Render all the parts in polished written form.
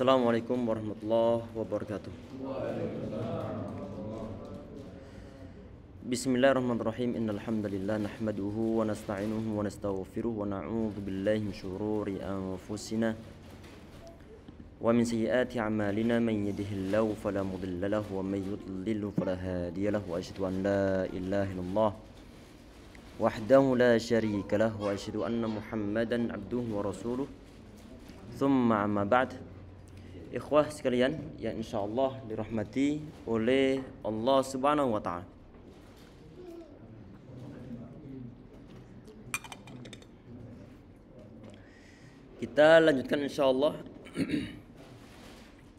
Assalamualaikum warahmatullahi wabarakatuh. Bismillahirrahmanirrahim. Innal hamdalillah nahmaduhu wa nasta'inuhu wa nastaghfiruh wa na'udzu billahi min shururi anfusina wa min sayyiati a'malina man yahdihillahu fala mudilla lahu wa may yudlil fala hadiya lahu wa asyhadu an la ilaha illallah wahdahu la syarika lahu wa asyhadu anna Muhammadan abduhu wa rasuluh. Tsumma amma ba'd. Ikhwah sekalian yang insyaallah dirahmati oleh Allah Subhanahu wa taala. Kita lanjutkan insyaallah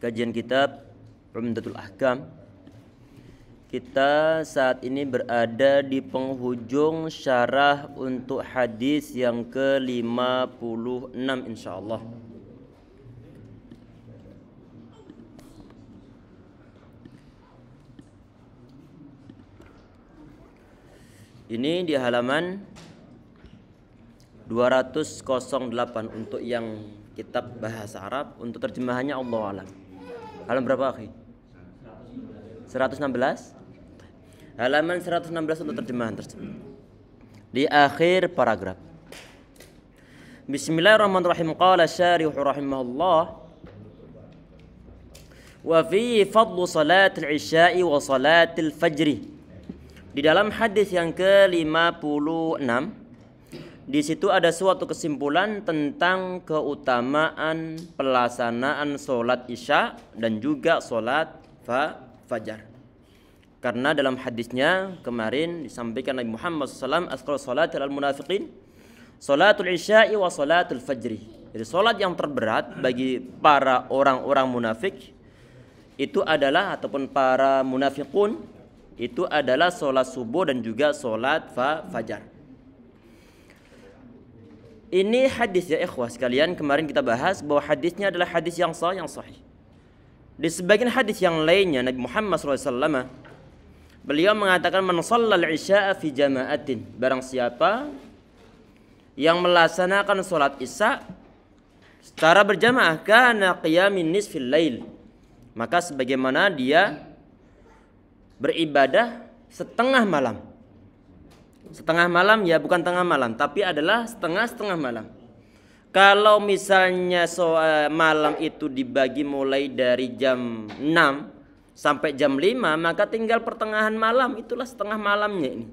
kajian kitab Umdatul Ahkam. Kita saat ini berada di penghujung syarah untuk hadis yang ke-56 insyaallah. Ini di halaman 208 untuk yang kitab bahasa Arab. Untuk terjemahannya Allah alam. Halaman berapa, akhi? 116. Halaman 116 untuk terjemahan tersebut. Di akhir paragraf. Bismillahirrahmanirrahim. Qala syarih rahimahullah. Wa fi fadlu salatil isya'i wa salatil fajri. Di dalam hadis yang ke-56, di situ ada suatu kesimpulan tentang keutamaan pelaksanaan sholat isya dan juga sholat fajar. Karena dalam hadisnya kemarin disampaikan Nabi Muhammad SAW, asqal sholat al munafiqin sholatul isya'i wa sholatul fajri. Jadi sholat yang terberat bagi para orang-orang munafik itu adalah, ataupun para munafiqun itu adalah sholat subuh dan juga sholat fajar. Ini hadis ya ikhwah sekalian, kemarin kita bahas bahwa hadisnya adalah hadis yang sahih. Di sebagian hadis yang lainnya Nabi Muhammad SAW beliau mengatakan man shallal isya'a fi jama'atin, barang siapa yang melaksanakan sholat isya secara berjamaah kana qiyamin nisfil lail, maka sebagaimana dia beribadah setengah malam. Setengah malam ya bukan tengah malam, tapi adalah setengah malam. Kalau misalnya malam itu dibagi mulai dari jam 6 sampai jam 5, maka tinggal pertengahan malam, itulah setengah malamnya ini.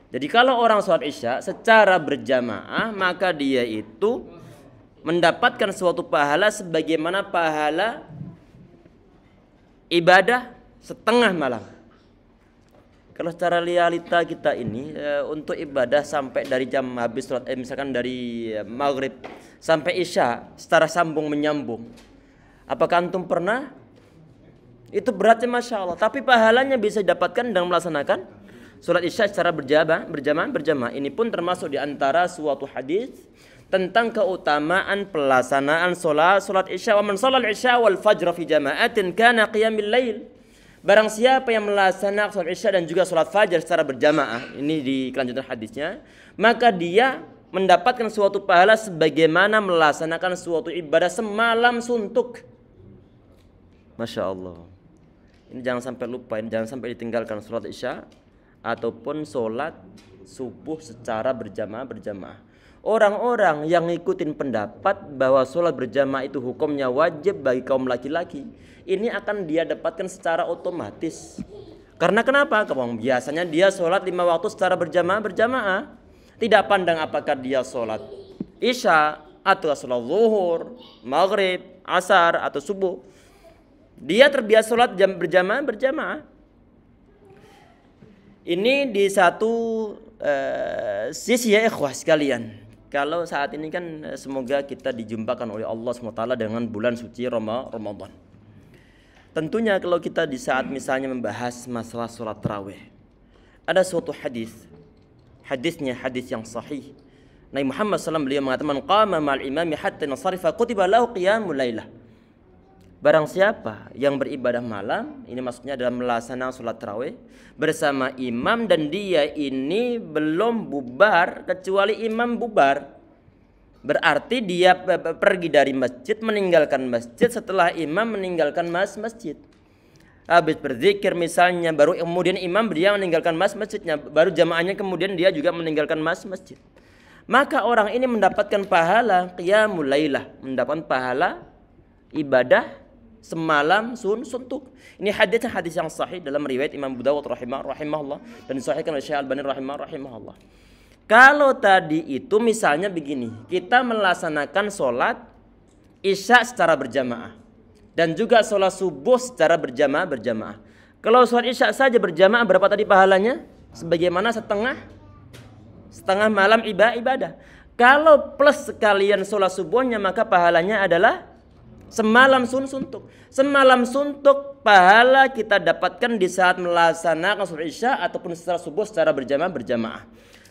Jadi kalau orang sholat isya secara berjamaah, maka dia itu mendapatkan suatu pahala sebagaimana pahala ibadah setengah malam. Kalau secara realita kita ini untuk ibadah sampai dari jam habis sholat misalkan dari maghrib sampai isya secara sambung menyambung, apakah antum pernah? Itu beratnya masya Allah, tapi pahalanya bisa didapatkan dengan melaksanakan sholat isya secara berjamaah. Ini pun termasuk di antara suatu hadis tentang keutamaan pelaksanaan sholat isya. Wa man shallal isya wal fajr fi jama'atin kana qiyamil lail. Barang siapa yang melaksanakan sholat isya dan juga sholat fajar secara berjamaah, ini di kelanjutan hadisnya, maka dia mendapatkan suatu pahala sebagaimana melaksanakan suatu ibadah semalam suntuk. Masya Allah. Ini jangan sampai lupa, ini jangan sampai ditinggalkan sholat isya ataupun sholat subuh secara berjamaah. Orang-orang yang ngikutin pendapat bahwa sholat berjamaah itu hukumnya wajib bagi kaum laki-laki, ini akan dia dapatkan secara otomatis. Karena kenapa? Karena biasanya dia sholat 5 waktu secara berjamaah, tidak pandang apakah dia sholat isya atau sholat zuhur, maghrib, asar atau subuh. Dia terbiasa sholat berjamaah. Ini di satu sisi ya ikhwah sekalian. Kalau saat ini kan semoga kita dijumpakan oleh Allah SWT dengan bulan suci Ramadan. Tentunya kalau kita di saat misalnya membahas masalah sholat tarawih, ada suatu hadisnya hadis yang sahih. Nabi Muhammad SAW beliau mengatakan man qama ma'al imami hatta nasarifa kutiba lahu qiyamul lailah. Barang siapa yang beribadah malam, ini maksudnya adalah melaksanakan sholat tarawih bersama imam dan dia ini belum bubar kecuali imam bubar. Berarti dia pergi dari masjid, meninggalkan masjid setelah imam meninggalkan masjid. Habis berzikir misalnya, baru kemudian imam dia meninggalkan masjidnya, baru jamaahnya kemudian dia juga meninggalkan masjid. Maka orang ini mendapatkan pahala qiyamul lailah, mendapatkan pahala ibadah semalam suntuk. Ini hadis yang sahih dalam riwayat Imam Abu Dawud rahimahullah dan disahihkan oleh Syekh Albani rahimahullah. Kalau tadi itu misalnya begini, kita melaksanakan sholat isya secara berjamaah dan juga sholat subuh secara berjamaah. Kalau sholat isya saja berjamaah berapa tadi pahalanya? Sebagaimana setengah malam ibadah. Kalau plus sekalian sholat subuhnya maka pahalanya adalah semalam suntuk. Semalam suntuk pahala kita dapatkan di saat melaksanakan sholat isya ataupun setelah subuh secara berjamaah.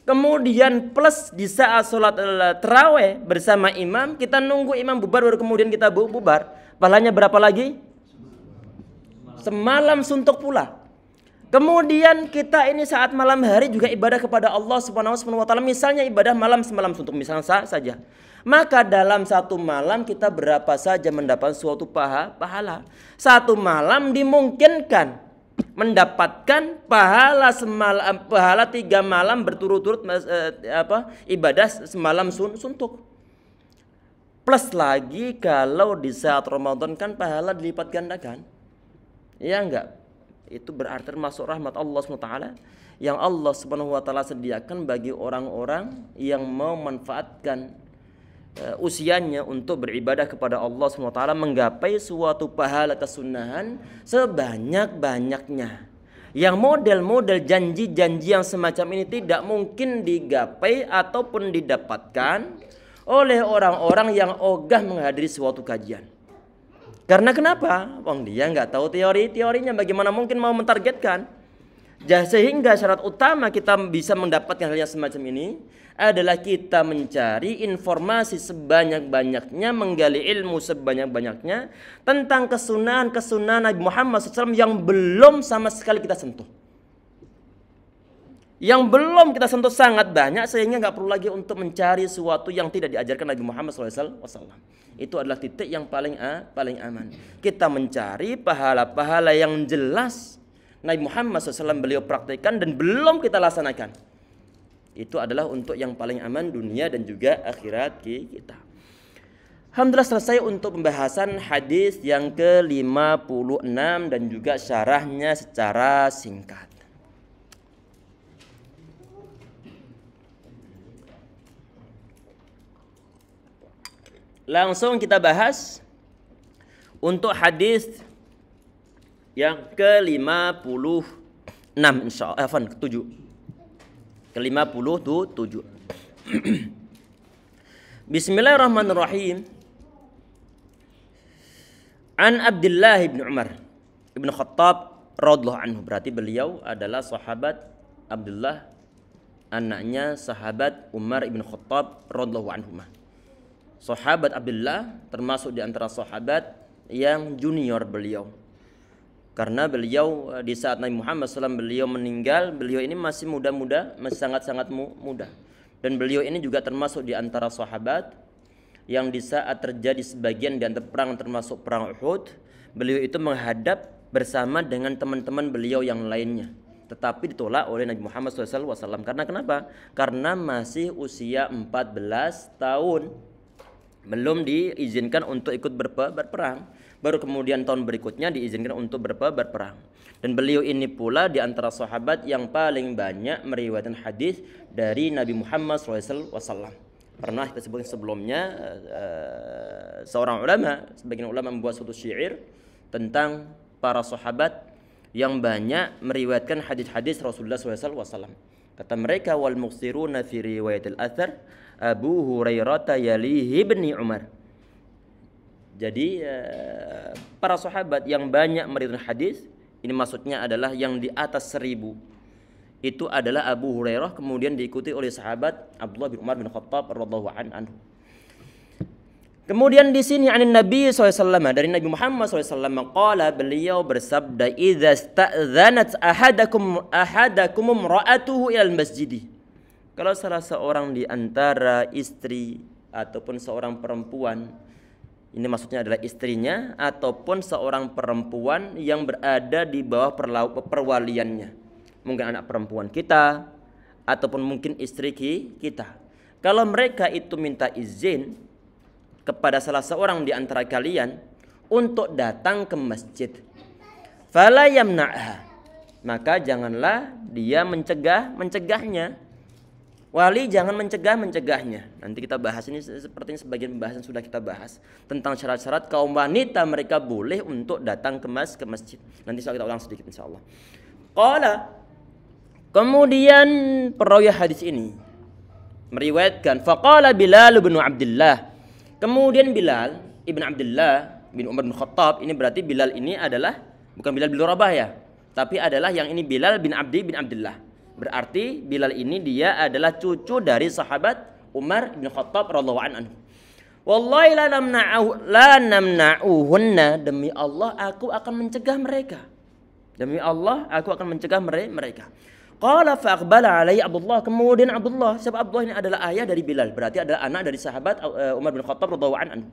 Kemudian plus di saat sholat tarawih bersama imam, kita nunggu imam bubar baru kemudian kita bubar. Pahalanya berapa lagi? Semalam suntuk pula. Kemudian kita ini saat malam hari juga ibadah kepada Allah Subhanahu wa taala. Misalnya ibadah malam semalam suntuk misalnya saja. Maka dalam satu malam kita berapa saja mendapat suatu pahala. Satu malam dimungkinkan mendapatkan pahala 3 malam berturut-turut ibadah semalam suntuk. Plus lagi kalau di saat Ramadan kan pahala dilipat gandakan. Ya enggak? Itu berarti termasuk rahmat Allah SWT yang Allah Subhanahu wa taala sediakan bagi orang-orang yang mau manfaatkan usianya untuk beribadah kepada Allah SWT, menggapai suatu pahala kesunahan sebanyak-banyaknya. Yang model-model janji-janji yang semacam ini tidak mungkin digapai ataupun didapatkan oleh orang-orang yang ogah menghadiri suatu kajian. Karena kenapa? Dia nggak tahu teorinya, bagaimana mungkin mau mentargetkan. Sehingga syarat utama kita bisa mendapatkan hal yang semacam ini adalah kita mencari informasi sebanyak-banyaknya, menggali ilmu sebanyak-banyaknya tentang kesunahan Nabi Muhammad SAW yang belum sama sekali kita sentuh. Yang belum kita sentuh sangat banyak sehingga nggak perlu lagi untuk mencari sesuatu yang tidak diajarkan Nabi Muhammad SAW. Itu adalah titik yang paling aman. Kita mencari pahala-pahala yang jelas Nabi Muhammad SAW beliau praktikkan dan belum kita laksanakan. Itu adalah untuk yang paling aman dunia dan juga akhirat kita. Alhamdulillah selesai untuk pembahasan hadis yang ke-56 dan juga syarahnya secara singkat. Langsung kita bahas untuk hadis yang ke-56 insyaallah, ke-7. Ke-57. Bismillahirrahmanirrahim. An Abdullah bin Umar ibn Khattab radhiyallahu anhu, berarti beliau adalah sahabat Abdullah, anaknya sahabat Umar ibn Khattab radhiyallahu anhu. Sahabat Abdullah termasuk di antara sahabat yang junior beliau. Karena beliau di saat Nabi Muhammad SAW beliau meninggal, beliau ini masih muda-muda, masih sangat-sangat muda. Dan beliau ini juga termasuk di antara sahabat yang di saat terjadi sebagian di antara perang termasuk perang Uhud, beliau itu menghadap bersama dengan teman-teman beliau yang lainnya. Tetapi ditolak oleh Nabi Muhammad SAW. Karena kenapa? Karena masih usia 14 tahun. Belum diizinkan untuk ikut berperang. Baru kemudian tahun berikutnya diizinkan untuk berperang. Dan beliau ini pula di antara sahabat yang paling banyak meriwayatkan hadis dari Nabi Muhammad SAW. Pernah kita sebutkan sebelumnya, seorang ulama, sebagian ulama membuat suatu syair tentang para sahabat yang banyak meriwayatkan hadis-hadis Rasulullah SAW. Kata mereka, wal muqsiruna fi riwayatil athar Abu Hurairah yalihi ibni Umar. Jadi para sahabat yang banyak meriwayatkan hadis, ini maksudnya adalah yang di atas 1000. Itu adalah Abu Hurairah, kemudian diikuti oleh sahabat Abdullah bin Umar bin Khattab radhiyallahu anhu. Kemudian di sini anin Nabi SAW, dari Nabi Muhammad SAW, qala, beliau bersabda, idza sta'dzanat ahadakum imra'atuhu ilal masjid. Kalau salah seorang di antara istri ataupun seorang perempuan, ini maksudnya adalah istrinya ataupun seorang perempuan yang berada di bawah perwaliannya, mungkin anak perempuan kita ataupun mungkin istri kita. Kalau mereka itu minta izin kepada salah seorang di antara kalian untuk datang ke masjid, fala yamna'ha, maka janganlah dia mencegahnya. Wali jangan mencegahnya. Nanti kita bahas ini, sepertinya sebagian pembahasan sudah kita bahas tentang syarat-syarat kaum wanita mereka boleh untuk datang ke masjid. Nanti kita ulang sedikit insyaallah. Qala, kemudian perawi hadis ini meriwayatkan, faqala Bilal bin Abdullah, kemudian Bilal ibn Abdullah bin Umar bin Khattab, ini berarti Bilal ini adalah bukan Bilal bin Rabah ya, tapi adalah yang ini Bilal bin Abdi bin Abdullah. Berarti Bilal ini dia adalah cucu dari sahabat Umar bin Khattab radhiyallahu anhu. Wallahi la namna'uhunna, demi Allah aku akan mencegah mereka. Demi Allah aku akan mencegah mereka. Qala fa aqbala alaihi Abdullah, kemudian Abdullah, siapa Abdullah ini adalah ayah dari Bilal, berarti adalah anak dari sahabat Umar bin Khattab radhiyallahu anhu.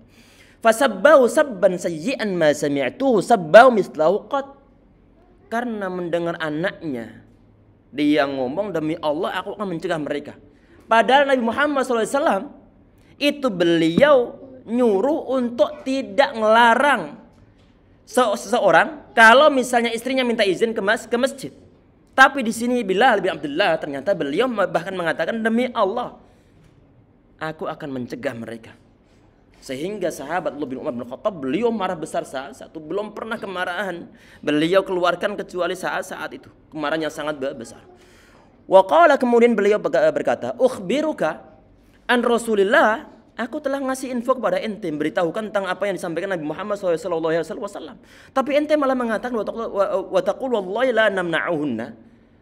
Fasabbahu sabban sayyi'an ma sami'tuhu sabbahu mislahu qat. Karena mendengar anaknya dia ngomong, demi Allah aku akan mencegah mereka. Padahal Nabi Muhammad SAW itu beliau nyuruh untuk tidak melarang seseorang kalau misalnya istrinya minta izin ke masjid. Tapi di sini Bilal bin Abdullah ternyata beliau bahkan mengatakan, demi Allah aku akan mencegah mereka. Sehingga sahabat Umar bin Khattab beliau marah besar saat itu, belum pernah kemarahan beliau keluarkan kecuali saat itu, kemarahan yang sangat besar. Wa qala, kemudian beliau berkata, ukhbiruka an Rasulillah, aku telah ngasih info kepada ente, beritahukan tentang apa yang disampaikan Nabi Muhammad SAW. Tapi ente malah mengatakan wa taqul wallahi la namna'uhunna,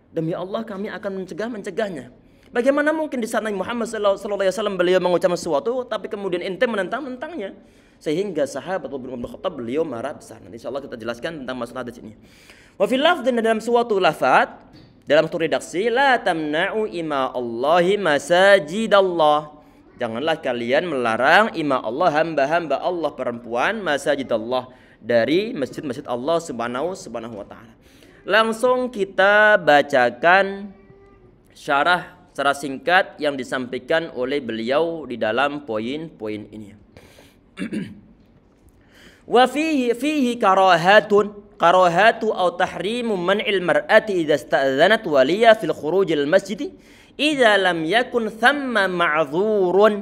demi Allah kami akan mencegahnya. Bagaimana mungkin di saat Nabi Muhammad SAW beliau mengucapkan sesuatu, tapi kemudian ente menentangnya, sehingga sahabat Umar bin Khattab beliau marah besar. Nanti insyaallah kita jelaskan tentang masalah hadis ini. Wa fil lafdz, dalam suatu lafaz, dalam satu redaksi, la tamna'u ima Allahi masajidallah, janganlah kalian melarang ima Allah, hamba-hamba Allah perempuan, masajidallah, dari masjid-masjid Allah subhanahu wa ta'ala. Langsung kita bacakan syarah secara singkat yang disampaikan oleh beliau di dalam poin-poin ini. Wa fihi karahatu atau tahrimu man'il mar'ati idza ista'dzanat waliya fil khuruj al masjid idza lam yakun thamma ma'dzurun.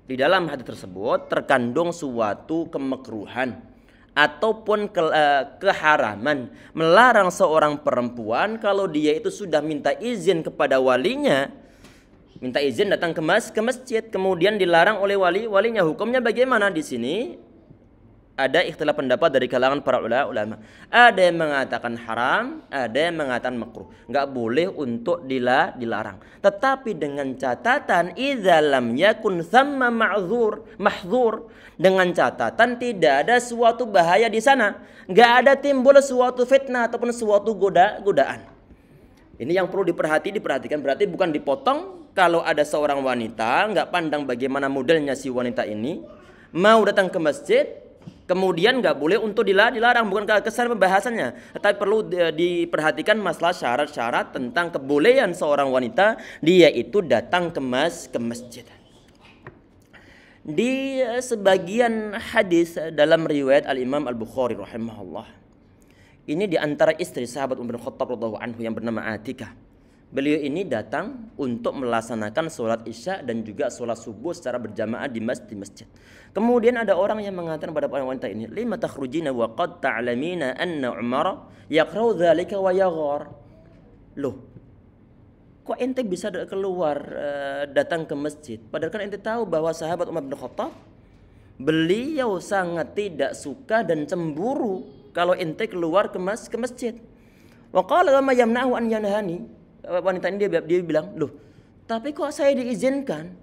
Di dalam hadis tersebut terkandung suatu kemakruhan ataupun keharaman melarang seorang perempuan kalau dia itu sudah minta izin kepada walinya, minta izin datang ke masjid, kemudian dilarang oleh walinya. Hukumnya bagaimana di sini? Ada ikhtilaf pendapat dari kalangan para ulama. Ada yang mengatakan haram, ada yang mengatakan makruh. Enggak boleh untuk dilarang. Tetapi dengan catatan idza lam yakun thamma mahdzur, dengan catatan tidak ada suatu bahaya di sana, enggak ada timbul suatu fitnah ataupun suatu godaan. Ini yang perlu diperhatikan, berarti bukan dipotong kalau ada seorang wanita enggak pandang bagaimana modelnya si wanita ini mau datang ke masjid, kemudian nggak boleh untuk dilarang, bukan kesan pembahasannya, tetapi perlu diperhatikan masalah syarat-syarat tentang kebolehan seorang wanita dia itu datang ke masjid. Di sebagian hadis dalam riwayat Al-Imam Al-Bukhari rahimahullah, ini di antara istri sahabat Umar bin Khattab radhiyallahu anhu yang bernama Atikah. Beliau ini datang untuk melaksanakan sholat isya dan juga sholat subuh secara berjamaah di masjid. Kemudian ada orang yang mengatakan pada wanita ini, lima takhrujina wa qad ta'lamina anna Umar yaqra'u dzalika wa yaghar. Loh, kok ente bisa keluar datang ke masjid? Padahal kan ente tahu bahwa sahabat Umar bin Khattab beliau sangat tidak suka dan cemburu kalau ente keluar ke masjid. Wa qala ma yamna'u an yanhani. Wanita ini dia bilang, loh, tapi kok saya diizinkan?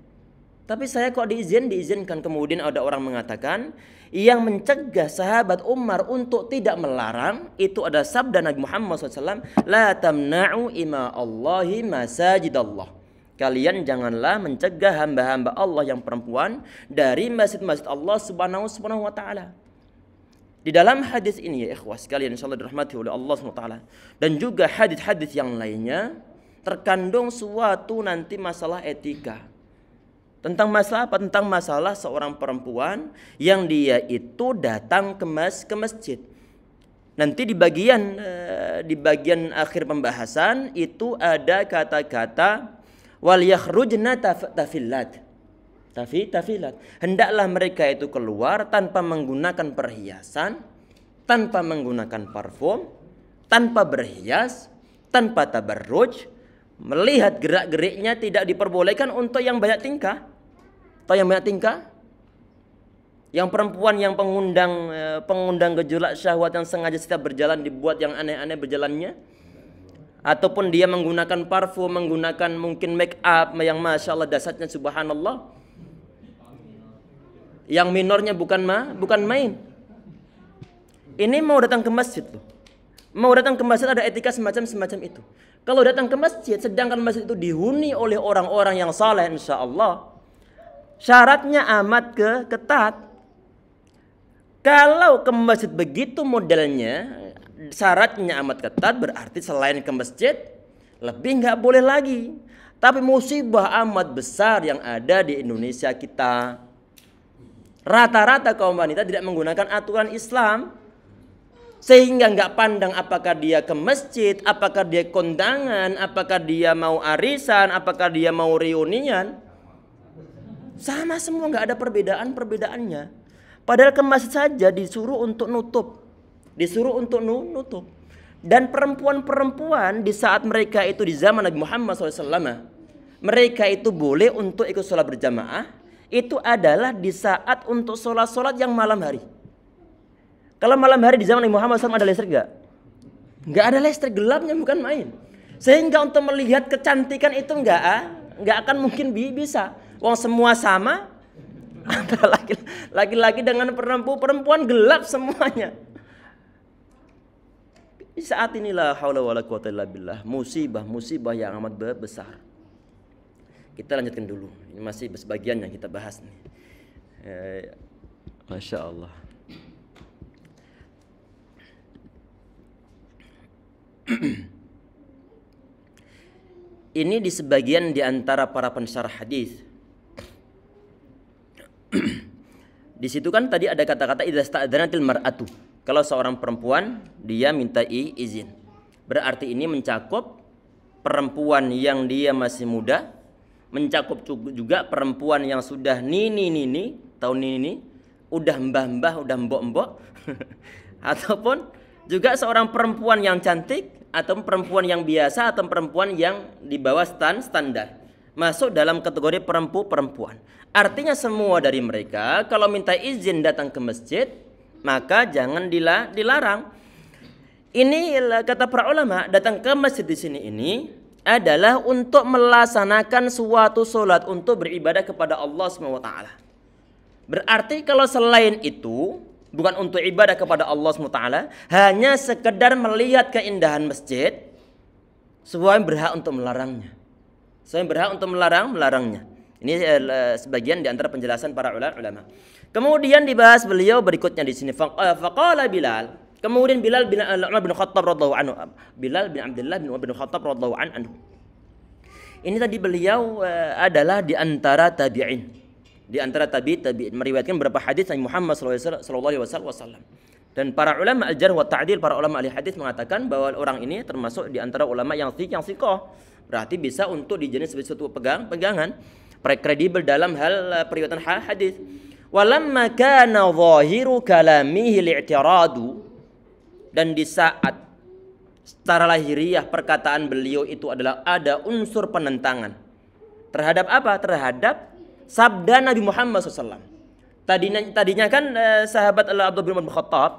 Tapi saya kok diizinkan? Kemudian ada orang mengatakan, yang mencegah sahabat Umar untuk tidak melarang itu ada sabda Nabi Muhammad SAW, la tamna'u ima Allahi masajidallah. kalian janganlah mencegah hamba-hamba Allah yang perempuan dari masjid-masjid Allah Subhanahu wa taala. Di dalam hadis ini ya ikhwas sekalian insyaallah dirahmati oleh Allah Subhanahu wa taala dan juga hadis-hadis yang lainnya terkandung suatu nanti masalah etika. Tentang masalah apa? Tentang masalah seorang perempuan yang dia itu datang ke masjid. Nanti di bagian akhir pembahasan itu ada kata-kata wal yakhrujna tafilat. Tafilat. Hendaklah mereka itu keluar tanpa menggunakan perhiasan, tanpa menggunakan parfum, tanpa berhias, tanpa tabarruj. Melihat gerak-geriknya tidak diperbolehkan untuk yang banyak tingkah. Atau yang banyak tingkah? Yang perempuan yang pengundang gejolak syahwat yang sengaja setiap berjalan dibuat yang aneh-aneh berjalannya, ataupun dia menggunakan parfum, menggunakan mungkin make up yang masya Allah dasarnya subhanallah, yang minornya bukan main. Ini mau datang ke masjid loh. Mau datang ke masjid ada etika semacam itu. Kalau datang ke masjid sedangkan masjid itu dihuni oleh orang-orang yang saleh insya Allah, syaratnya amat ketat. Kalau ke masjid begitu modelnya, syaratnya amat ketat, berarti selain ke masjid lebih nggak boleh lagi. Tapi musibah amat besar yang ada di Indonesia kita, rata-rata kaum wanita tidak menggunakan aturan Islam, sehingga nggak pandang apakah dia ke masjid, apakah dia kondangan, apakah dia mau arisan, apakah dia mau reunian, sama semua, nggak ada perbedaannya. Padahal ke masjid saja disuruh untuk nutup. Dan perempuan-perempuan di saat mereka itu di zaman Nabi Muhammad SAW, mereka itu boleh untuk ikut sholat berjamaah. Itu adalah di saat untuk sholat yang malam hari. Kalau malam hari di zaman Nabi Muhammad SAW ada listrik gak? Gak ada listrik, gelapnya bukan main. Sehingga untuk melihat kecantikan itu gak akan mungkin bisa. Wong semua sama. Antara laki-laki dengan perempuan gelap semuanya. Di saat inilah haula wala quwata illa billah, musibah yang amat besar. Kita lanjutkan dulu. Ini masih sebagian yang kita bahas nih. Masya Allah. Ini di sebagian di antara para pensyarah hadis. Di situ kan tadi ada kata-kata idza sta'dzanatil mar'atu. Kalau seorang perempuan dia minta izin. Berarti ini mencakup perempuan yang dia masih muda, mencakup juga perempuan yang sudah nini, tahun nini, udah mbah-mbah, udah mbok-mbok. Ataupun juga seorang perempuan yang cantik atau perempuan yang biasa atau perempuan yang di bawah standar. Masuk dalam kategori perempuan. Artinya semua dari mereka kalau minta izin datang ke masjid maka jangan dilarang. Ini kata para ulama, datang ke masjid di sini ini adalah untuk melaksanakan suatu solat, untuk beribadah kepada Allah SWT. Berarti kalau selain itu bukan untuk ibadah kepada Allah SWT, hanya sekedar melihat keindahan masjid, semua berhak untuk melarangnya. Saya berhak untuk melarangnya. Ini sebagian di antara penjelasan para ulama. Kemudian dibahas beliau berikutnya di sini. Faqala Bilal. Kemudian Bilal bin Umar bin Khattab radhiyallahu anhu. Bilal bin Abdullah bin Umar bin Khattab radhiyallahu anhu. Ini tadi beliau adalah di antara tabi'in. Di antara tabi'in meriwayatkan beberapa hadis Nabi Muhammad sallallahu alaihi wasallam. Dan para ulama al-jarh wa ta'dil, para ulama ahli hadis mengatakan bahwa orang ini termasuk di antara ulama yang thiqah. Berarti bisa untuk dijadikan sebagai suatu pegangan, kredibel dalam hal periwayatan hadis. Walamma kana zahiru kalamihi li'tiradu, dan di saat secara lahiriah perkataan beliau itu adalah ada unsur penentangan terhadap apa? Terhadap sabda Nabi Muhammad SAW. Tadinya kan sahabat Abdullah bin Umar bin Khattab,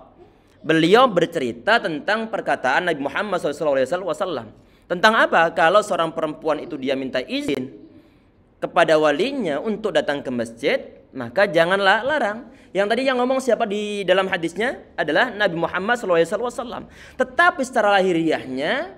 beliau bercerita tentang perkataan Nabi Muhammad SAW. Tentang apa? Kalau seorang perempuan itu dia minta izin kepada walinya untuk datang ke masjid, maka janganlah larang. Yang tadi yang ngomong siapa di dalam hadisnya adalah Nabi Muhammad SAW. Tetapi secara lahiriahnya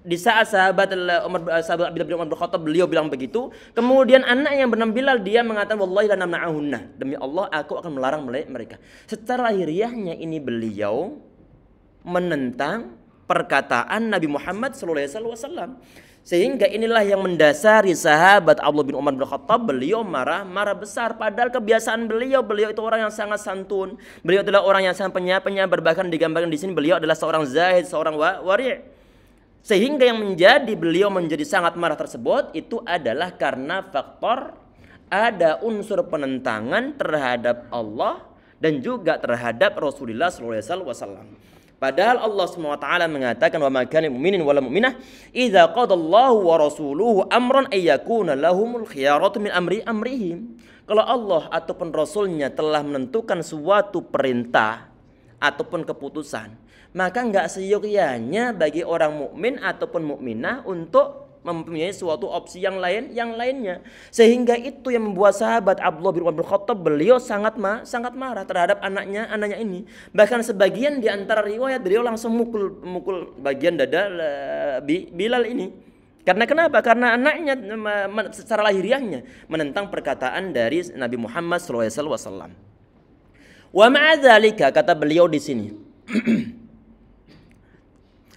Di saat sahabat Abdullah bin Umar bin Khattab beliau bilang begitu, kemudian anak yang bernama Bilal dia mengatakan wallahi la namna'ahunna, demi Allah aku akan melarang mereka. Secara lahiriahnya ini beliau menentang perkataan Nabi Muhammad SAW. Sehingga inilah yang mendasari sahabat Abdullah bin Umar bin Khattab, beliau marah besar. Padahal kebiasaan beliau itu orang yang sangat santun. Beliau adalah orang yang sangat penyabar, bahkan digambarkan di sini beliau adalah seorang zahid, seorang wari'. Sehingga yang beliau menjadi sangat marah tersebut itu adalah karena faktor ada unsur penentangan terhadap Allah dan juga terhadap Rasulullah SAW. Padahal Allah SWT mengatakan wa ma kana mu'minin wala mu'minah idza qadallahu wa rasuluhu amran ay yakuna lahumul khiyaratu min amrihim. Kalau Allah ataupun Rasulnya telah menentukan suatu perintah ataupun keputusan, maka enggak seyogyanya bagi orang mukmin ataupun mukminah untuk mempunyai suatu opsi yang lainnya. Sehingga itu yang membuat sahabat Abdullah bin Umar bin Khattab beliau sangat marah terhadap anaknya ini. Bahkan sebagian di antara riwayat beliau langsung mukul bagian dada Bilal ini. Karena kenapa? Karena anaknya secara lahiriahnya menentang perkataan dari Nabi Muhammad SAW. Wa ma'a dzalika, kata beliau di sini,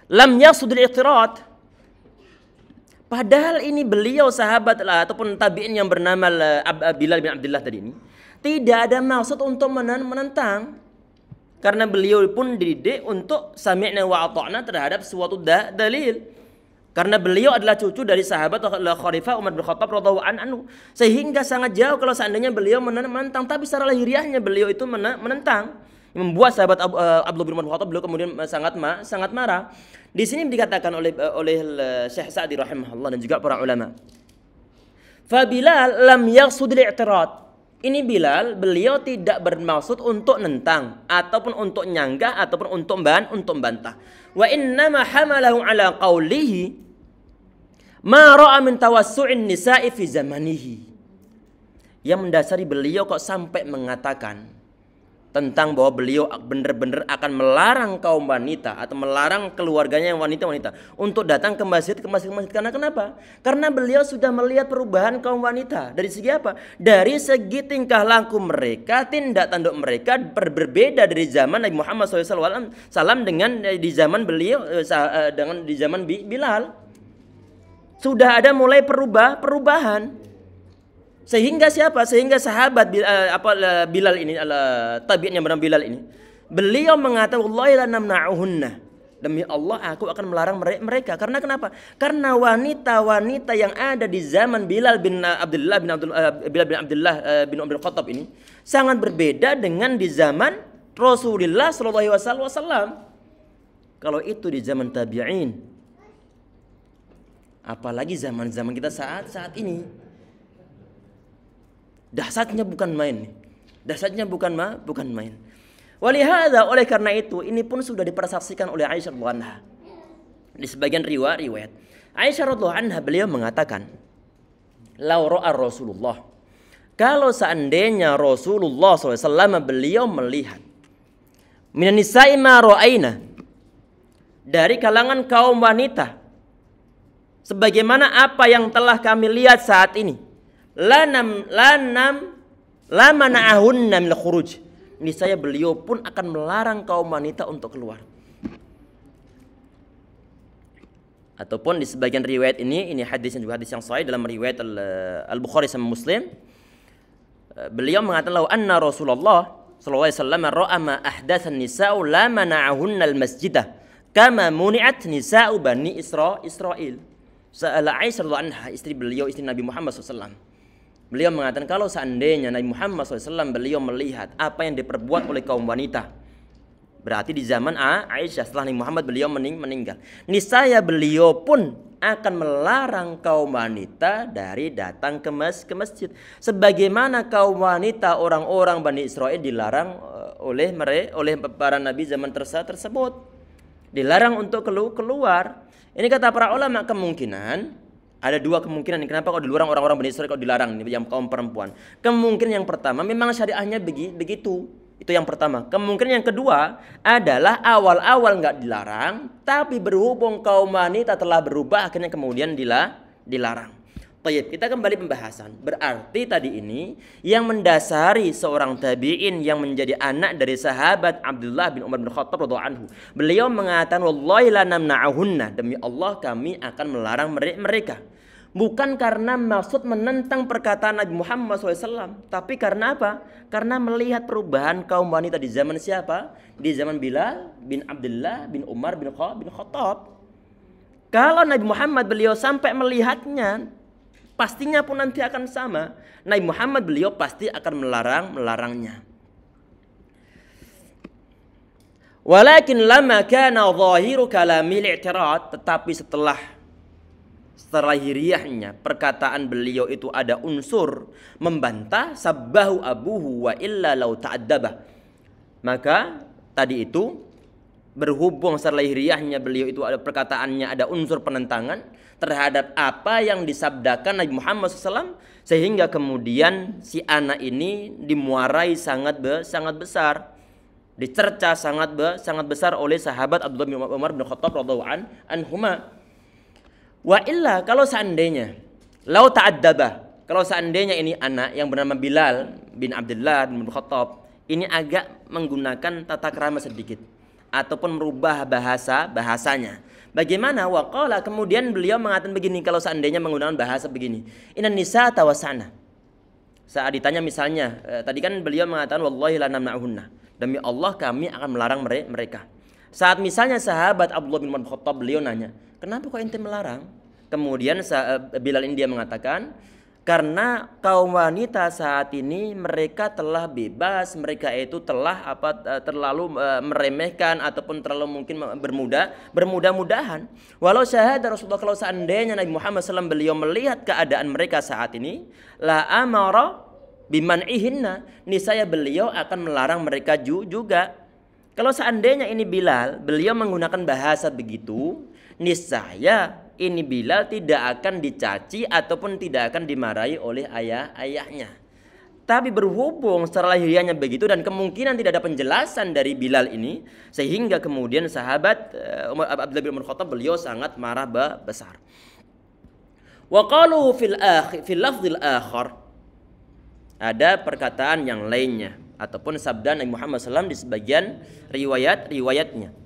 lam yaqsudul i'tirad. Padahal ini beliau sahabat ataupun tabi'in yang bernama Bilal bin Abdullah tadi ini tidak ada maksud untuk menentang, karena beliau pun dididik untuk sami'na wa ata'na terhadap suatu dalil, karena beliau adalah cucu dari sahabat Khalifah Umar bin Khattab radhiyallahu anhu, sehingga sangat jauh kalau seandainya beliau menentang. Tapi secara lahiriahnya beliau itu menentang, membuat sahabat Abdullah bin Umar bin Khattab beliau kemudian sangat marah. Di sini dikatakan oleh Syekh Sa'di rahimahullah dan juga para ulama, fa Bilal lam yaqsudul i'tirad. Ini Bilal, beliau tidak bermaksud untuk nentang ataupun untuk nyanggah ataupun untuk bantah. Wa innama hamalahu ala qawlihi ma ra'a min tawassu'in nisa'i fi zamanihi. Yang mendasari beliau kok sampai mengatakan tentang bahwa beliau benar-benar akan melarang kaum wanita atau melarang keluarganya yang wanita-wanita untuk datang ke masjid. Karena kenapa? Karena beliau sudah melihat perubahan kaum wanita. Dari segi apa? Dari segi tingkah laku mereka, tindak tanduk mereka berbeda dari zaman Nabi Muhammad SAW dengan di zaman beliau dengan di zaman Bilal. Sudah ada mulai perubahan. Sehingga siapa? Sehingga sahabat Bilal ini, tabi'in yang bernama Bilal ini, beliau mengatakan wallahi la namna'uhunna, demi Allah aku akan melarang mereka. Karena kenapa? Karena wanita-wanita yang ada di zaman Bilal bin Abdullah bin Umar bin Khattab ini sangat berbeda dengan di zaman Rasulullah SAW. Kalau itu di zaman tabi'in, apalagi zaman-zaman kita saat ini. Dahsyatnya bukan main. Walihada, oleh karena itu ini pun sudah dipersaksikan oleh Aisyah radhiyallahu anha. Di sebagian riwayat Aisyah radhiyallahu anha beliau mengatakan, "Lau ra'a Rasulullah." Kalau seandainya Rasulullah SAW beliau melihat minan nisa'i ma ra'aina, dari kalangan kaum wanita sebagaimana apa yang telah kami lihat saat ini, la mana'ahunna min khuruj, ini saya beliau pun akan melarang kaum wanita untuk keluar. Ataupun di sebagian riwayat ini hadisnya juga hadis yang sahih dalam riwayat Al-Bukhari sama Muslim, beliau mengatakan lau anna Rasulullah sallallahu alaihi wasallam ra'a ma ahdatsan nisa'u la mana'ahunna al-masjidah kama muni'at nisa'u bani Israil. Sa'ala Aisyah radhiyallahu anha, istri beliau, istri Nabi Muhammad SAW. Beliau mengatakan kalau seandainya Nabi Muhammad SAW beliau melihat apa yang diperbuat oleh kaum wanita, berarti di zaman Aisyah setelah Nabi Muhammad beliau meninggal, niscaya beliau pun akan melarang kaum wanita dari datang ke masjid, sebagaimana kaum wanita orang-orang Bani Israel dilarang oleh para nabi zaman tersebut, dilarang untuk keluar. Ini kata para ulama kemungkinan ada dua kemungkinan. Kenapa kok dilarang orang-orang Bani Israil kok dilarang yang kaum perempuan? Kemungkinan yang pertama memang syariahnya begitu. Itu yang pertama. Kemungkinan yang kedua adalah awal-awal nggak dilarang, tapi berhubung kaum wanita telah berubah, akhirnya kemudian dilarang. Baik, kita kembali pembahasan. Berarti tadi ini yang mendasari seorang tabi'in yang menjadi anak dari sahabat Abdullah bin Umar bin Khattab radhiyallahu anhu. Beliau mengatakan, wallahi la namna'uhunna, demi Allah kami akan melarang mereka. Bukan karena maksud menentang perkataan Nabi Muhammad SAW, tapi karena apa? Karena melihat perubahan kaum wanita di zaman siapa? Di zaman Bilal bin Abdullah bin Umar bin Khattab. Kalau Nabi Muhammad beliau sampai melihatnya, pastinya pun nanti akan sama. Nabi Muhammad beliau pasti akan melarangnya. Walakin lama kana zahiru kalamil i'tirad, tetapi setelah lahiriahnya perkataan beliau itu ada unsur membantah, sabbahu abuhu wa illa law ta'addaba. Maka tadi itu berhubung setelah lahiriahnya beliau itu ada perkataannya ada unsur penentangan terhadap apa yang disabdakan Nabi Muhammad SAW, sehingga kemudian si anak ini dimuarai sangat besar, dicerca sangat besar oleh sahabat Abdullah bin Umar bin Khattab radhiyallahu anhuma. Wa illa, kalau seandainya lau ta'addaba, kalau seandainya ini anak yang bernama Bilal bin Abdullah bin Khattab ini agak menggunakan tata krama sedikit ataupun merubah bahasanya. Bagaimana? Waqala, kemudian beliau mengatakan begini, kalau seandainya menggunakan bahasa begini, innan nisa tawasana. Saat ditanya misalnya, tadi kan beliau mengatakan wallahi la namna'uhunna, demi Allah kami akan melarang mereka. Saat misalnya sahabat Abdullah bin Umar bin Khattab beliau nanya, kenapa kok ente melarang? Kemudian Bilal ini dia mengatakan, karena kaum wanita saat ini mereka telah bebas, mereka itu telah terlalu meremehkan ataupun terlalu mungkin bermudah-mudahan. Walau syahada Rasulullah, kalau seandainya Nabi Muhammad SAW beliau melihat keadaan mereka saat ini, la amara biman'ihinna, niscaya beliau akan melarang mereka juga. Kalau seandainya ini Bilal, beliau menggunakan bahasa begitu, niscaya ini Bilal tidak akan dicaci ataupun tidak akan dimarahi oleh ayahnya. Tapi berhubung secara lahiriahnya begitu dan kemungkinan tidak ada penjelasan dari Bilal ini, sehingga kemudian sahabat Abdullah bin Umar Khattab beliau sangat marah besar. Wa qalu fil lafzil akhar, ada perkataan yang lainnya ataupun sabda Nabi Muhammad SAW di sebagian riwayatnya.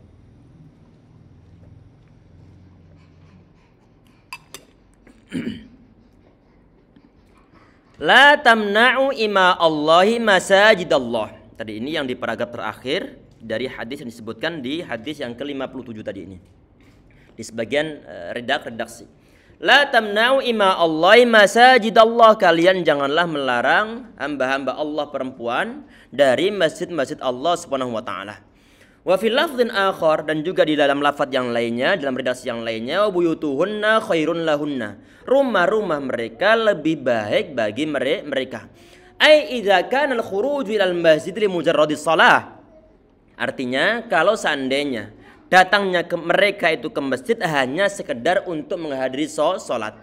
La tamna'u ima Allahi masajidallah. Tadi ini yang di paragraf terakhir dari hadis yang disebutkan di hadis yang ke-57 tadi ini. Di sebagian redaksi. La tamna'u ima Allahi masajidallah, kalian janganlah melarang hamba-hamba Allah perempuan dari masjid-masjid Allah Subhanahu wa taala. Wa fil lafdhin akhar, dan juga di dalam lafaz yang lainnya, dalam redaksi yang lainnya, buyutuhunna khairun lahunna, rumah-rumah mereka lebih baik bagi mereka. Ai idza kana al-khuruj ila al-masjid li mujarradis shalah. Artinya kalau seandainya datangnya mereka itu ke masjid hanya sekedar untuk menghadiri salat,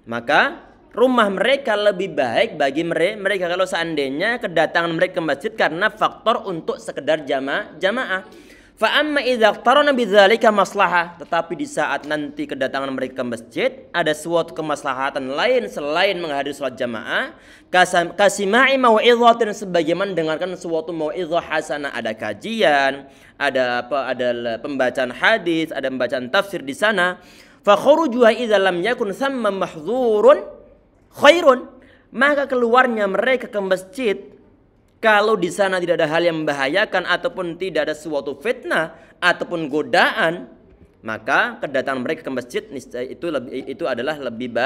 maka rumah mereka lebih baik bagi mereka kalau seandainya kedatangan mereka ke masjid karena faktor untuk sekedar jamaah. Fa amma idza iqtarana bidzalika maslahah, tetapi di saat nanti kedatangan mereka ke masjid ada suatu kemaslahatan lain selain menghadiri salat jamaah, kasima'i mau'izatin, sebagaimana dengarkan suatu mau'izah hasanah, ada kajian, ada pembacaan hadis, ada pembacaan tafsir di sana. Fa khurujuha idza lam yakun thamma mahdzurun khairun, maka keluarnya mereka ke masjid kalau di sana tidak ada hal yang membahayakan ataupun tidak ada suatu fitnah ataupun godaan, maka kedatangan mereka ke masjid itu adalah lebih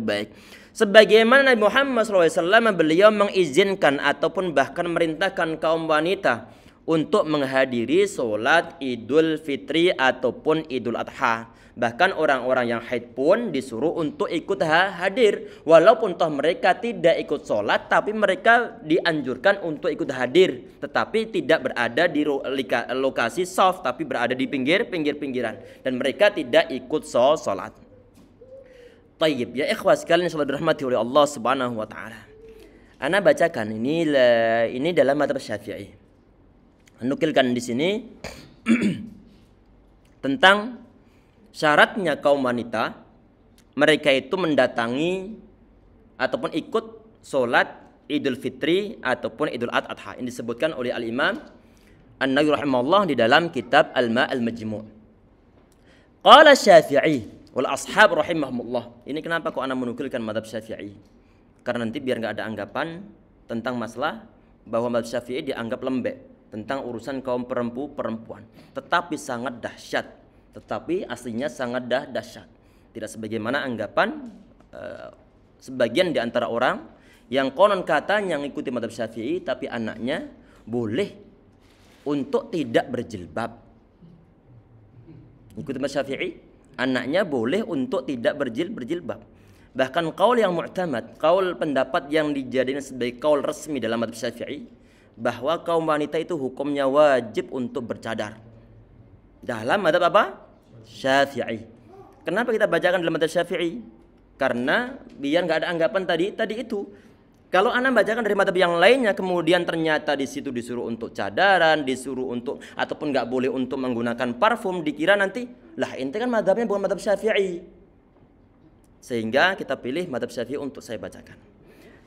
baik. Sebagaimana Nabi Muhammad SAW beliau mengizinkan ataupun bahkan merintahkan kaum wanita untuk menghadiri sholat Idul Fitri ataupun Idul Adha. Bahkan orang-orang yang haid pun disuruh untuk ikut hadir. Walaupun toh mereka tidak ikut sholat, tapi mereka dianjurkan untuk ikut hadir. Tetapi tidak berada di lokasi shaf, tapi berada di pinggiran. Dan mereka tidak ikut sholat. Tayyib, ya ikhwah sekalian yang dirahmati oleh Allah Subhanahu wa taala. Ana bacakan ini dalam mazhab Syafi'i. nukilkan di sini tentang syaratnya kaum wanita mereka itu mendatangi ataupun ikut sholat Idul Fitri ataupun Idul Adha. Ini disebutkan oleh Al-Imam An-Nawawi rahimahullah di dalam kitab Al-Ma' Al-Majmu'. Qala Syafi'i wal ashab rahimahumullah. Ini kenapa kok ana menukilkan mazhab Syafi'i? Karena nanti biar enggak ada anggapan tentang masalah bahwa mazhab Syafi'i dianggap lembek tentang urusan kaum perempuan. Tetapi sangat dahsyat. Tetapi aslinya sangat dahsyat. Tidak sebagaimana anggapan sebagian di antara orang yang konon katanya mengikuti mazhab Syafi'i tapi anaknya boleh untuk tidak berjilbab. Ikuti mazhab Syafi'i, anaknya boleh untuk tidak berjilbab. Bahkan kaul yang mu'tamad, kaul pendapat yang dijadikan sebagai kaul resmi dalam mazhab Syafi'i, bahwa kaum wanita itu hukumnya wajib untuk bercadar. Dalam mazhab apa? Syafi'i. Kenapa kita bacakan dalam mazhab Syafi'i? Karena biar nggak ada anggapan tadi itu. Kalau Anda bacakan dari mazhab yang lainnya, kemudian ternyata di situ disuruh untuk cadaran, disuruh untuk ataupun nggak boleh untuk menggunakan parfum, dikira nanti lah ente kan mazhabnya bukan mazhab Syafi'i. Sehingga kita pilih mazhab Syafi'i untuk saya bacakan.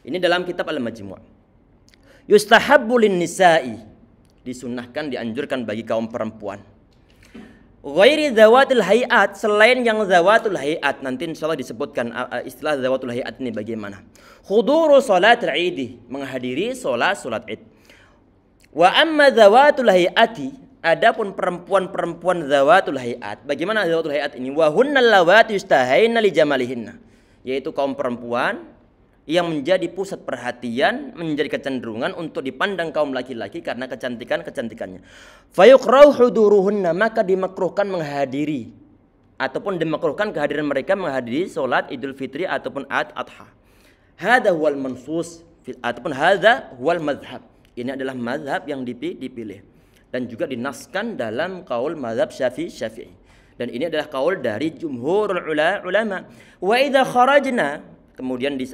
Ini dalam kitab Al-Majmu'. Yustahabbu lin-nisa'i, disunnahkan, dianjurkan bagi kaum perempuan. Ghairi zawatul hayat, selain yang zawatul hayat, nanti insyaallah disebutkan istilah zawatul hayat ini bagaimana. Huduru salatul Id, menghadiri salat Id. Wa amma zawatul hayati, adapun perempuan-perempuan zawatul hayat, bagaimana zawatul hayat ini? Wa hunnal lawati yustahaina li jamalihinna, yaitu kaum perempuan yang menjadi pusat perhatian, menjadi kecenderungan untuk dipandang kaum laki-laki karena kecantikannya. Fayuqra'u huduruhunna, maka dimakruhkan menghadiri ataupun dimakruhkan kehadiran mereka menghadiri salat Idul Fitri ataupun Adha. Hadza huwal mansus ataupun hadza huwal mazhab. Ini adalah mazhab yang dipilih dan juga dinaskan dalam kaul mazhab Syafi'i. Dan ini adalah kaul dari jumhurul ulama. Wa idza kharajna, kemudian di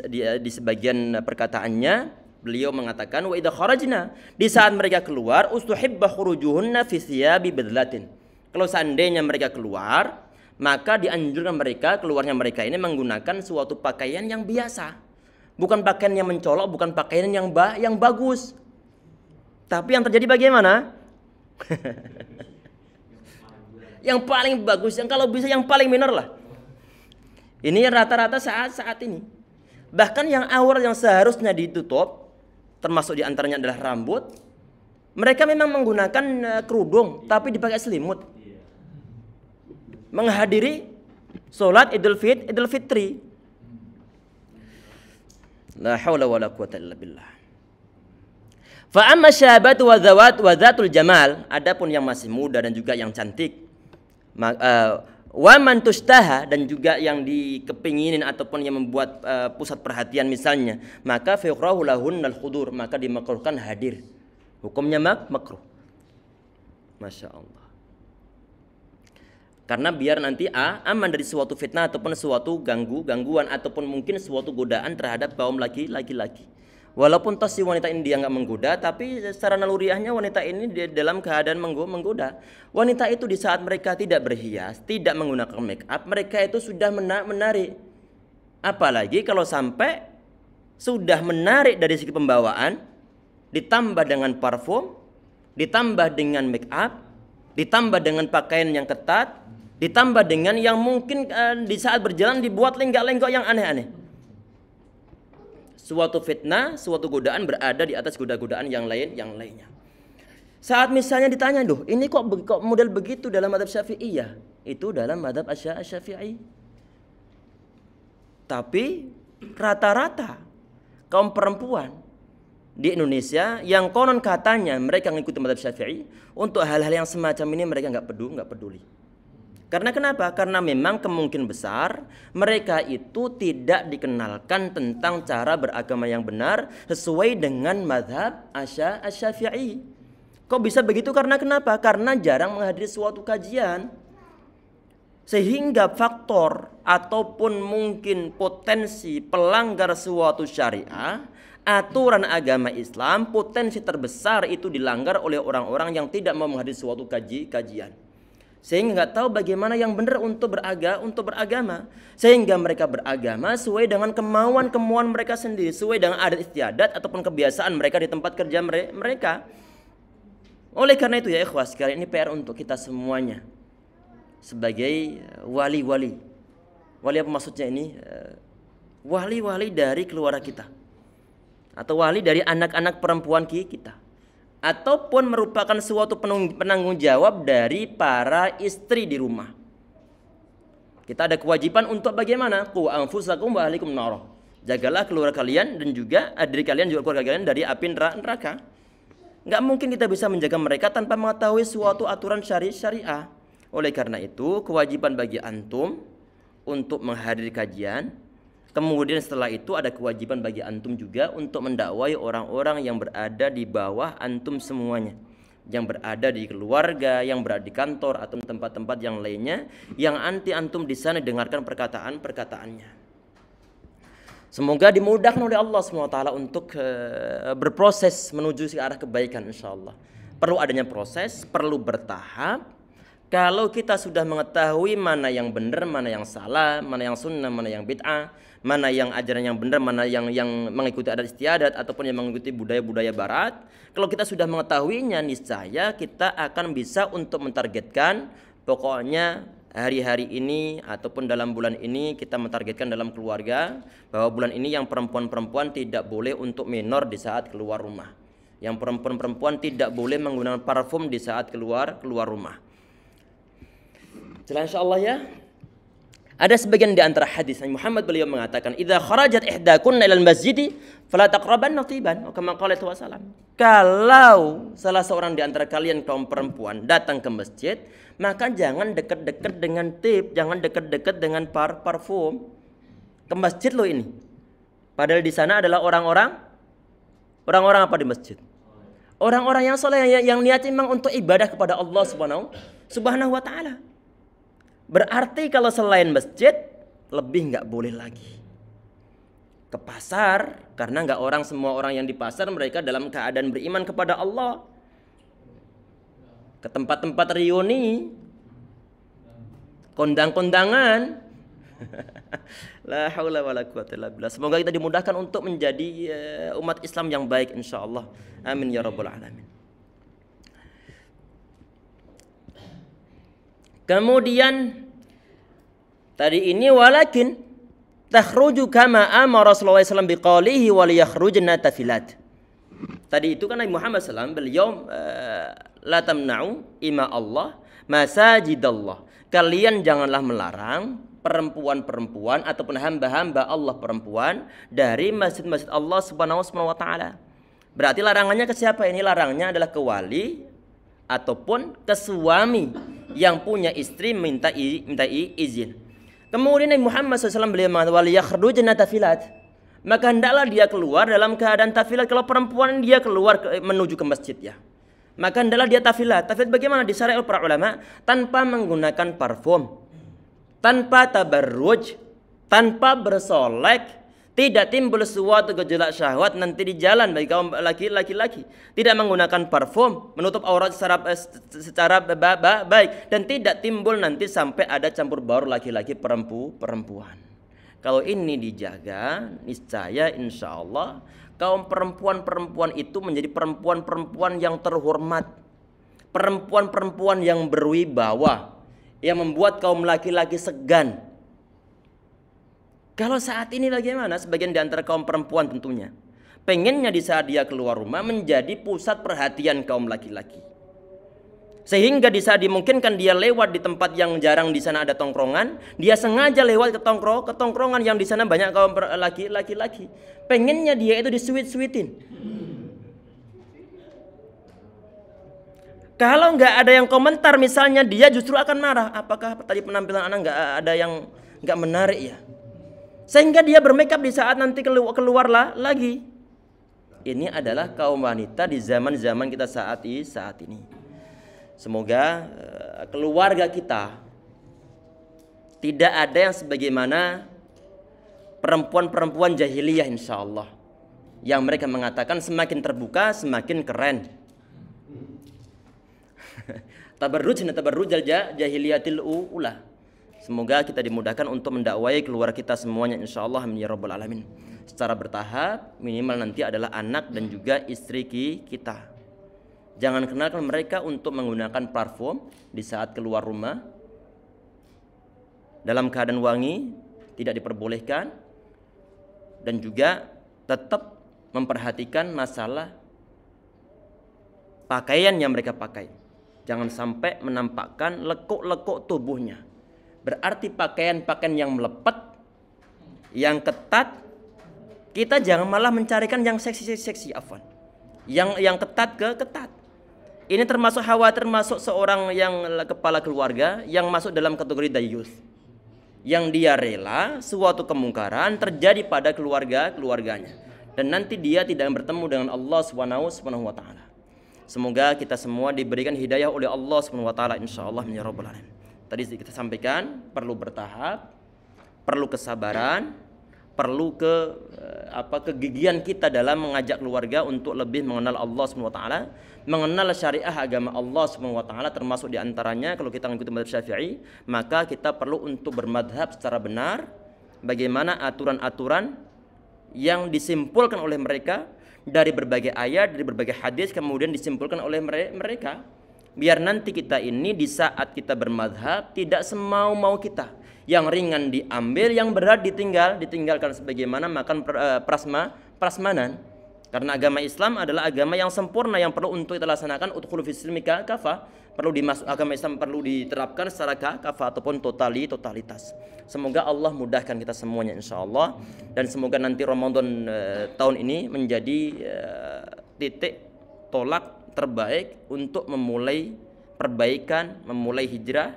sebagian perkataannya beliau mengatakan wa idza kharajna, di saat mereka keluar, ustuhibba khurujuhunna fi thiyabi badlatin. Kalau seandainya mereka keluar, maka dianjurkan keluarnya mereka ini menggunakan suatu pakaian yang biasa. Bukan pakaian yang mencolok, bukan pakaian yang bagus. Tapi yang terjadi bagaimana? Yang paling bagus, yang kalau bisa yang paling minor lah. Ini rata-rata saat ini. Bahkan yang awal yang seharusnya ditutup, termasuk diantaranya adalah rambut, mereka memang menggunakan kerudung, tapi dipakai selimut. Menghadiri sholat Idul Fitri. La haula wala quwata illa billah. Fa amma syabatu wa zatul jamal, adapun yang masih muda dan juga yang cantik, wa man tustaha, dan juga yang dikepinginin ataupun yang membuat pusat perhatian misalnya, maka fa yukrahu lahunnal hudur, maka dimakruhkan hadir. Hukumnya makruh. Masya Allah. Karena biar nanti aman dari suatu fitnah ataupun suatu gangguan ataupun mungkin suatu godaan terhadap kaum laki-laki. Walaupun toh si wanita ini dia nggak menggoda, tapi secara naluriahnya wanita ini dalam keadaan menggoda. Wanita itu di saat mereka tidak berhias, tidak menggunakan make up, mereka itu sudah menarik. Apalagi kalau sampai sudah menarik dari segi pembawaan, ditambah dengan parfum, ditambah dengan make up, ditambah dengan pakaian yang ketat, ditambah dengan yang mungkin di saat berjalan dibuat lenggak-lenggok yang aneh-aneh. Suatu fitnah, suatu godaan berada di atas godaan yang lainnya. Saat misalnya ditanya, "Duh, ini kok model begitu dalam mazhab Syafi'i ya?" Itu dalam mazhab Syafi'i. Tapi rata-rata kaum perempuan di Indonesia yang konon katanya mereka mengikuti mazhab Syafi'i, untuk hal-hal yang semacam ini mereka nggak peduli. Karena kenapa? Karena memang kemungkinan besar mereka itu tidak dikenalkan tentang cara beragama yang benar sesuai dengan mazhab Syafi'i. Kok bisa begitu? Karena kenapa? Karena jarang menghadiri suatu kajian. Sehingga faktor ataupun mungkin potensi pelanggar suatu syariah aturan agama Islam potensi terbesar itu dilanggar oleh orang-orang yang tidak mau menghadiri suatu kajian. Sehingga nggak tahu bagaimana yang benar untuk beragama. Sehingga mereka beragama sesuai dengan kemauan mereka sendiri, sesuai dengan adat istiadat ataupun kebiasaan mereka di tempat kerja mereka. Oleh karena itu ya ikhwas sekalian, ini PR untuk kita semuanya sebagai wali-wali. Wali apa maksudnya ini? Wali-wali dari keluarga kita, atau wali dari anak-anak perempuan kita, ataupun merupakan suatu penanggung jawab dari para istri di rumah. Kita ada kewajiban untuk bagaimana? Qu anfusakum wa ahlikum nar. Jagalah keluarga kalian dan juga diri kalian juga keluarga kalian dari api neraka. Nggak mungkin kita bisa menjaga mereka tanpa mengetahui suatu aturan syariah. Oleh karena itu, kewajiban bagi antum untuk menghadiri kajian. Kemudian setelah itu ada kewajiban bagi antum juga untuk mendakwai orang-orang yang berada di bawah antum semuanya, yang berada di keluarga, yang berada di kantor atau tempat-tempat yang lainnya, yang anti antum di sana dengarkan perkataannya. Semoga dimudahkan oleh Allah SWT untuk berproses menuju ke arah kebaikan insyaallah. Perlu adanya proses, perlu bertahap. Kalau kita sudah mengetahui mana yang benar, mana yang salah, mana yang sunnah, mana yang bid'ah, mana yang ajaran yang benar, mana yang mengikuti adat istiadat ataupun yang mengikuti budaya-budaya barat, kalau kita sudah mengetahuinya, niscaya kita akan bisa untuk mentargetkan, pokoknya hari-hari ini ataupun dalam bulan ini kita mentargetkan dalam keluarga bahwa bulan ini yang perempuan-perempuan tidak boleh untuk minor di saat keluar rumah. Yang perempuan-perempuan tidak boleh menggunakan parfum di saat keluar rumah. Jelas insyaallah ya. Ada sebagian di antara hadis Nabi Muhammad beliau mengatakan, "Idza kharajat ihdakunna ilal masjid fala taqrabanna tiban." Kama qala wasallam. Kalau salah seorang di antara kalian kaum perempuan datang ke masjid, maka jangan dekat-dekat dengan tip, jangan dekat-dekat dengan parfum. Ke masjid lo ini. Padahal di sana adalah orang-orang apa di masjid? Orang-orang yang soleh yang niat memang untuk ibadah kepada Allah Subhanahu wa taala. Berarti kalau selain masjid lebih nggak boleh lagi. Ke pasar, karena nggak semua orang yang di pasar mereka dalam keadaan beriman kepada Allah. Ke tempat-tempat reuni, kondang-kondangan. La haula wala quwata illa billah. Semoga kita dimudahkan untuk menjadi umat Islam yang baik insyaallah. Amin ya rabbal alamin. Kemudian tadi ini walakin takhruju kama amara Rasulullah SAW biqalihi wa liyakhrujna tafilat. Tadi itu kan Nabi Muhammad SAW beliau la tamna'u ima Allah masajidallah. Kalian janganlah melarang perempuan-perempuan ataupun hamba-hamba Allah perempuan dari masjid-masjid Allah Subhanahu wa taala. Berarti larangannya ke siapa ini? Larangnya adalah ke wali ataupun ke suami yang punya istri minta izin. Kemudian Nabi Muhammad SAW beliau mengatakan waliyakhrujna tafilat. Maka hendaklah dia keluar dalam keadaan tafilat. Kalau perempuan dia keluar menuju ke masjid ya, maka hendaklah dia tafilat. Tafilat bagaimana? Disyariat oleh para ulama, tanpa menggunakan parfum, tanpa tabarruj, tanpa bersolek. Tidak timbul suatu gejolak syahwat nanti di jalan bagi kaum laki-laki. Tidak menggunakan parfum, menutup aurat secara baik, dan tidak timbul nanti sampai ada campur baur laki-laki perempuan. Kalau ini dijaga, niscaya insya Allah kaum perempuan itu menjadi perempuan-perempuan yang terhormat, perempuan-perempuan yang berwibawa, yang membuat kaum laki-laki segan. Kalau saat ini bagaimana? Sebagian di antara kaum perempuan tentunya pengennya di saat dia keluar rumah menjadi pusat perhatian kaum laki-laki. Sehingga di saat dimungkinkan dia lewat di tempat yang jarang di sana ada tongkrongan, dia sengaja lewat ke tongkrongan yang di sana banyak kaum laki-laki. Pengennya dia itu disuit-suitin. Kalau nggak ada yang komentar misalnya, dia justru akan marah. Apakah tadi penampilan anak nggak ada yang nggak menarik ya? Sehingga dia bermakeup di saat nanti keluarlah lagi. Ini adalah kaum wanita di zaman-zaman kita saat ini. Semoga keluarga kita tidak ada yang sebagaimana perempuan-perempuan jahiliyah insyaallah. yang mereka mengatakan semakin terbuka semakin keren. Tabarruj jahiliyatil ula. Semoga kita dimudahkan untuk mendakwai keluarga kita semuanya insyaallah amin ya rabbal alamin. Secara bertahap, minimal nanti adalah anak dan juga istri kita. Jangan kenalkan mereka untuk menggunakan parfum di saat keluar rumah. Dalam keadaan wangi tidak diperbolehkan, dan juga tetap memperhatikan masalah pakaian yang mereka pakai. Jangan sampai menampakkan lekuk-lekuk tubuhnya. Berarti pakaian-pakaian yang melepat, yang ketat, kita jangan malah mencarikan yang seksi-seksi, afwan. Yang ketat. Ini termasuk khawatir masuk seorang yang kepala keluarga yang masuk dalam kategori dayus. Yang dia rela suatu kemungkaran terjadi pada keluarganya, dan nanti dia tidak bertemu dengan Allah Subhanahu wa taala. Semoga kita semua diberikan hidayah oleh Allah Subhanahu wa taala insyaallah ya rabbal alamin. Tadi kita sampaikan perlu bertahap, perlu kesabaran, perlu kegigihan kita dalam mengajak keluarga untuk lebih mengenal Allah Subhanahu wa taala, mengenal syariah agama Allah Subhanahu wa taala, termasuk diantaranya kalau kita mengikuti mazhab Syafi'i, maka kita perlu untuk bermadhab secara benar bagaimana aturan-aturan yang disimpulkan oleh mereka dari berbagai ayat, dari berbagai hadis, kemudian disimpulkan oleh mereka, biar nanti kita ini di saat kita bermadhab tidak semau-mau kita. Yang ringan diambil, yang berat ditinggalkan, sebagaimana makan prasmanan. Karena agama Islam adalah agama yang sempurna yang perlu untuk kita laksanakan udkhulu fis silmi kafah. Agama Islam perlu diterapkan secara kafah ataupun totalitas. Semoga Allah mudahkan kita semuanya insyaallah, dan semoga nanti Ramadan tahun ini menjadi titik tolak terbaik untuk memulai perbaikan, memulai hijrah,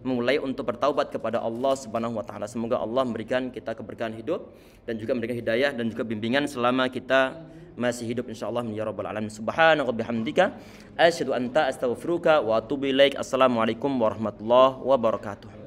memulai untuk bertaubat kepada Allah Subhanahu wa taala. Semoga Allah memberikan kita keberkahan hidup dan juga memberikan hidayah dan juga bimbingan selama kita masih hidup insyaallah ya rabbal alamin. Subhanaka bihamdika asyhadu an la ilaha illa anta astaghfiruka wa atubu ilaik. Assalamualaikum warahmatullahi wabarakatuh.